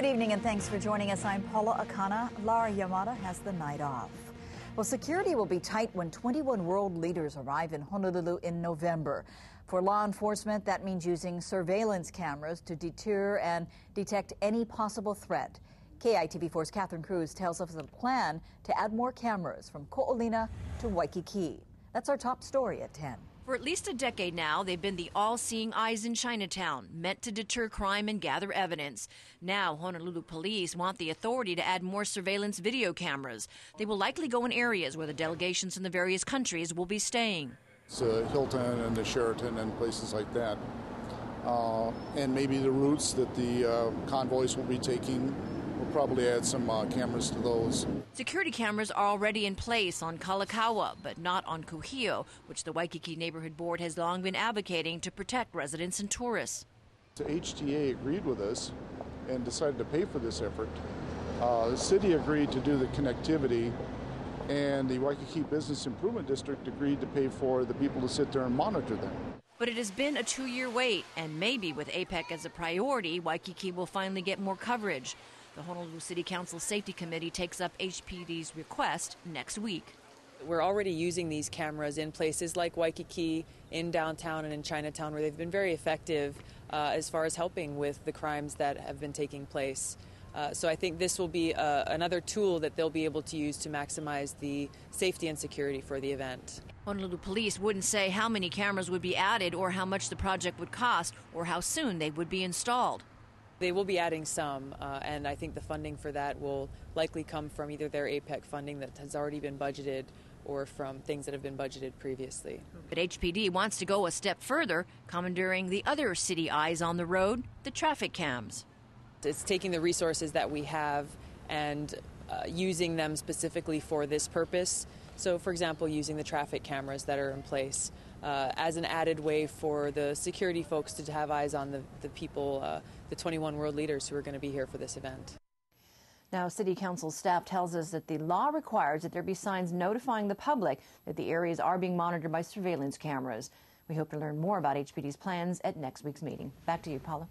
Good evening and thanks for joining us. I'm Paula Akana. Lara Yamada has the night off. Well, security will be tight when 21 world leaders arrive in Honolulu in November. For law enforcement, that means using surveillance cameras to deter and detect any possible threat. KITV4's Catherine Cruz tells us of the plan to add more cameras from Ko'olina to Waikiki. That's our top story at 10. For at least a decade now, they've been the all-seeing eyes in Chinatown, meant to deter crime and gather evidence. Now, Honolulu police want the authority to add more surveillance video cameras. They will likely go in areas where the delegations in the various countries will be staying. So Hilton and the Sheraton and places like that. And maybe the routes that the convoys will be taking. We'll probably add some cameras to those. Security cameras are already in place on Kalakaua, but not on Kuhio, which the Waikiki Neighborhood Board has long been advocating to protect residents and tourists. The HTA agreed with us and decided to pay for this effort. The city agreed to do the connectivity, and the Waikiki Business Improvement District agreed to pay for the people to sit there and monitor them. But it has been a 2-year wait, and maybe with APEC as a priority, Waikiki will finally get more coverage. The Honolulu City Council Safety Committee takes up HPD's request next week. We're already using these cameras in places like Waikiki, in downtown and in Chinatown, where they've been very effective as far as helping with the crimes that have been taking place. So I think this will be another tool that they'll be able to use to maximize the safety and security for the event. Honolulu police wouldn't say how many cameras would be added or how much the project would cost or how soon they would be installed. They will be adding some, and I think the funding for that will likely come from either their APEC funding that has already been budgeted or from things that have been budgeted previously. But HPD wants to go a step further, commandeering the other city eyes on the road, the traffic cams. It's taking the resources that we have and using them specifically for this purpose. So, for example, using the traffic cameras that are in place as an added way for the security folks to have eyes on the people, the 21 world leaders who are going to be here for this event. Now, City Council staff tells us that the law requires that there be signs notifying the public that the areas are being monitored by surveillance cameras. We hope to learn more about HPD's plans at next week's meeting. Back to you, Paula.